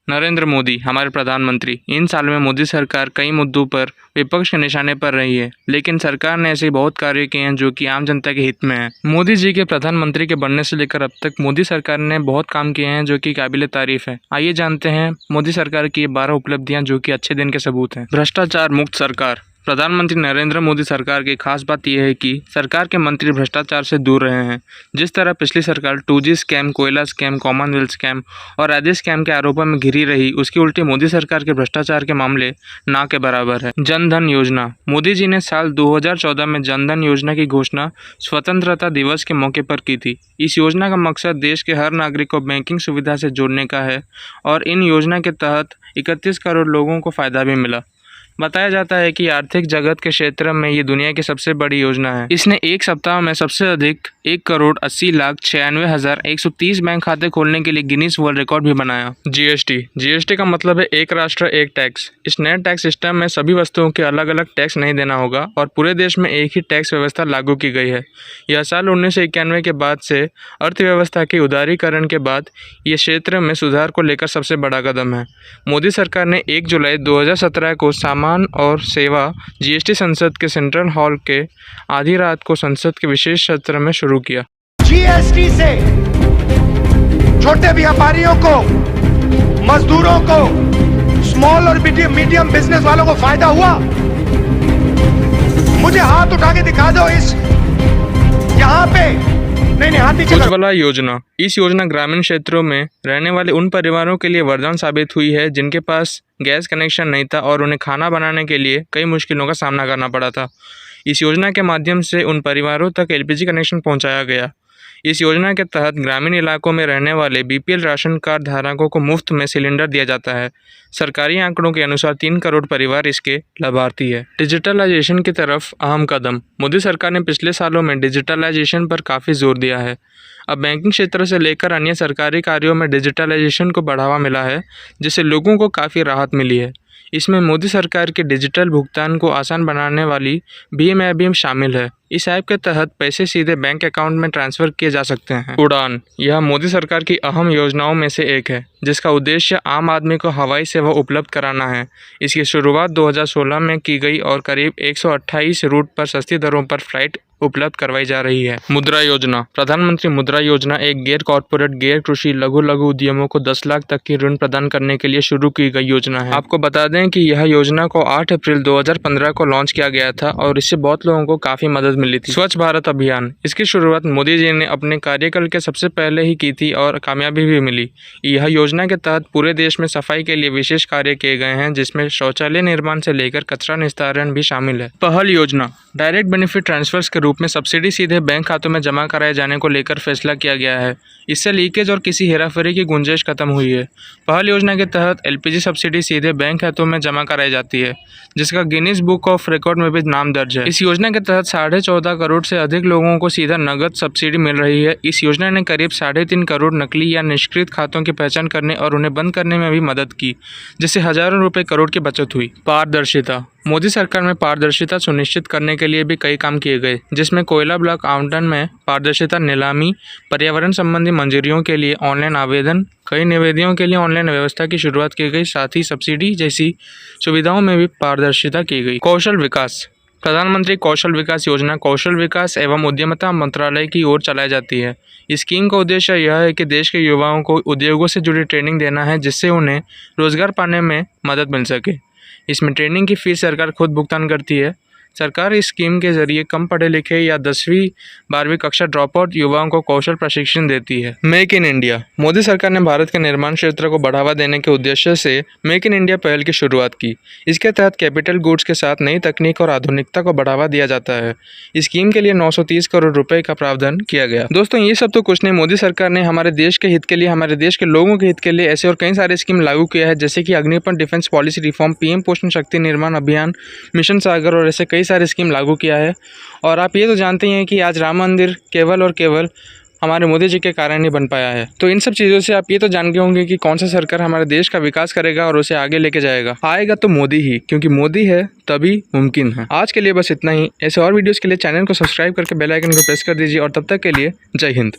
नरेंद्र मोदी हमारे प्रधानमंत्री। इन साल में मोदी सरकार कई मुद्दों पर विपक्ष के निशाने पर रही है, लेकिन सरकार ने ऐसे बहुत कार्य किए हैं जो कि आम जनता के हित में है। मोदी जी के प्रधानमंत्री के बनने से लेकर अब तक मोदी सरकार ने बहुत काम किए हैं जो कि काबिले तारीफ है। आइए जानते हैं मोदी सरकार की 12 उपलब्धियां जो कि अच्छे दिन के सबूत हैं। भ्रष्टाचार मुक्त सरकार। प्रधानमंत्री नरेंद्र मोदी सरकार की खास बात यह है कि सरकार के मंत्री भ्रष्टाचार से दूर रहे हैं। जिस तरह पिछली सरकार 2G स्कैम, कोयला स्कैम, कॉमनवेल्थ स्कैम और आदि स्कैम के आरोपों में घिरी रही, उसकी उल्टी मोदी सरकार के भ्रष्टाचार के मामले ना के बराबर है। जन धन योजना। मोदी जी ने साल 2014 में जन धन योजना की घोषणा स्वतंत्रता दिवस के मौके पर की थी। इस योजना का मकसद देश के हर नागरिक को बैंकिंग सुविधा से जोड़ने का है और इन योजना के तहत 31 करोड़ लोगों को फायदा भी मिला। बताया जाता है कि आर्थिक जगत के क्षेत्र में ये दुनिया की सबसे बड़ी योजना है। इसने एक सप्ताह में सबसे अधिक 1,80,96,130 बैंक खाते खोलने के लिए गिनीज वर्ल्ड रिकॉर्ड भी बनाया। जीएसटी का मतलब है एक राष्ट्र एक टैक्स। इस नए टैक्स सिस्टम में सभी वस्तुओं के अलग अलग टैक्स नहीं देना होगा और पूरे देश में एक ही टैक्स व्यवस्था लागू की गई है। यह साल 1991 के बाद से अर्थव्यवस्था के उदारीकरण के बाद ये क्षेत्र में सुधार को लेकर सबसे बड़ा कदम है। मोदी सरकार ने 1 जुलाई 2017 को सामान और सेवा जीएसटी संसद के सेंट्रल हॉल के आधी रात को संसद के विशेष सत्र में शुरू किया। जीएसटी से छोटे व्यापारियों को, मजदूरों को, स्मॉल और मीडियम बिजनेस वालों को फायदा हुआ? मुझे हाथ उठा के दिखा दो इस यहाँ पे। नहीं, हाथ नीचे। उज्ज्वला योजना। इस योजना ग्रामीण क्षेत्रों में रहने वाले उन परिवारों के लिए वरदान साबित हुई है जिनके पास गैस कनेक्शन नहीं था और उन्हें खाना बनाने के लिए कई मुश्किलों का सामना करना पड़ा था। इस योजना के माध्यम से उन परिवारों तक एलपीजी कनेक्शन पहुंचाया गया। इस योजना के तहत ग्रामीण इलाकों में रहने वाले बीपीएल राशन कार्ड धारकों को मुफ्त में सिलेंडर दिया जाता है। सरकारी आंकड़ों के अनुसार 3 करोड़ परिवार इसके लाभार्थी है। डिजिटलाइजेशन की तरफ अहम कदम। मोदी सरकार ने पिछले सालों में डिजिटलाइजेशन पर काफ़ी जोर दिया है। अब बैंकिंग क्षेत्र से लेकर अन्य सरकारी कार्यों में डिजिटलाइजेशन को बढ़ावा मिला है, जिससे लोगों को काफ़ी राहत मिली है। इसमें मोदी सरकार के डिजिटल भुगतान को आसान बनाने वाली भीम ऐप भी शामिल है। इस ऐप के तहत पैसे सीधे बैंक अकाउंट में ट्रांसफ़र किए जा सकते हैं। उड़ान। यह मोदी सरकार की अहम योजनाओं में से एक है, जिसका उद्देश्य आम आदमी को हवाई सेवा उपलब्ध कराना है। इसकी शुरुआत 2016 में की गई और करीब 128 रूट पर सस्ती दरों पर फ्लाइट उपलब्ध करवाई जा रही है। मुद्रा योजना। प्रधानमंत्री मुद्रा योजना एक गैर कॉर्पोरेट, गैर कृषि, लघु उद्यमों को 10 लाख तक की ऋण प्रदान करने के लिए शुरू की गई योजना है। आपको बता दें कि यह योजना को 8 अप्रैल 2015 को लॉन्च किया गया था और इससे बहुत लोगों को काफ़ी मदद मिली थी। स्वच्छ भारत अभियान। इसकी शुरुआत मोदी जी ने अपने कार्यकाल के सबसे पहले ही की थी और कामयाबी भी मिली। यह योजना के तहत पूरे देश में सफाई के लिए विशेष कार्य किए गए हैं, जिसमें शौचालय निर्माण से लेकर कचरा निस्तारण भी शामिल है। पहल योजना। डायरेक्ट बेनिफिट ट्रांसफर्स के रूप में सब्सिडी सीधे बैंक खातों में जमा कराए जाने को लेकर फैसला किया गया है। इससे लीकेज और किसी हेराफेरी की गुंजाइश खत्म हुई है। पहल योजना के तहत एलपीजी सब्सिडी सीधे बैंक खातों में जमा कराई जाती है, जिसका गिनीज बुक ऑफ रिकॉर्ड में भी नाम दर्ज है। इस योजना के तहत 14.5 करोड़ से अधिक लोगों को सीधा नगद सब्सिडी मिल रही है। इस योजना ने करीब 3.5 करोड़ नकली या निष्क्रिय खातों की पहचान करने और उन्हें बंद करने में भी मदद की, जिससे हजारों रुपए करोड़ की बचत हुई। पारदर्शिता। मोदी सरकार में पारदर्शिता सुनिश्चित करने के लिए भी कई काम किए गए, जिसमें कोयला ब्लॉक आवंटन में पारदर्शिता, नीलामी, पर्यावरण संबंधी मंजूरियों के लिए ऑनलाइन आवेदन, कई निवेदियों के लिए ऑनलाइन व्यवस्था की शुरुआत की गई। साथ ही सब्सिडी जैसी सुविधाओं में भी पारदर्शिता की गई। कौशल विकास। प्रधानमंत्री कौशल विकास योजना कौशल विकास एवं उद्यमिता मंत्रालय की ओर चलाई जाती है। इस स्कीम का उद्देश्य यह है कि देश के युवाओं को उद्योगों से जुड़ी ट्रेनिंग देना है, जिससे उन्हें रोजगार पाने में मदद मिल सके। इसमें ट्रेनिंग की फीस सरकार खुद भुगतान करती है। सरकार इस स्कीम के जरिए कम पढ़े लिखे या 10वीं 12वीं कक्षा ड्रॉप आउट युवाओं को कौशल प्रशिक्षण देती है। Make in India. मोदी सरकार ने भारत के निर्माण क्षेत्र को बढ़ावा देने के उद्देश्य से मेक इन इंडिया पहल की शुरुआत की। इसके तहत कैपिटल गुड्स के साथ नई तकनीक और आधुनिकता को बढ़ावा दिया जाता है। इस स्कीम के लिए 930 करोड़ रुपए का प्रावधान किया गया। दोस्तों, ये सब तो कुछ नहीं, मोदी सरकार ने हमारे देश के हित के लिए, हमारे देश के लोगों के हित के लिए ऐसे और कई सारे स्कीम लागू किया है, जैसे कि Agnipath defence policy reform, PM Poshan Shakti निर्माण अभियान, मिशन सागर और ऐसे कई सारे स्कीम लागू किया है। और आप ये तो जानते ही हैं कि आज राम मंदिर केवल और केवल हमारे मोदी जी के कारण ही बन पाया है। तो इन सब चीज़ों से आप ये तो जान गए होंगे कि कौन सा सरकार हमारे देश का विकास करेगा और उसे आगे लेके जाएगा। आएगा तो मोदी ही, क्योंकि मोदी है तभी मुमकिन है। आज के लिए बस इतना ही। ऐसे और वीडियोस के लिए चैनल को सब्सक्राइब करके बेल आइकन को प्रेस कर दीजिए और तब तक के लिए जय हिंद।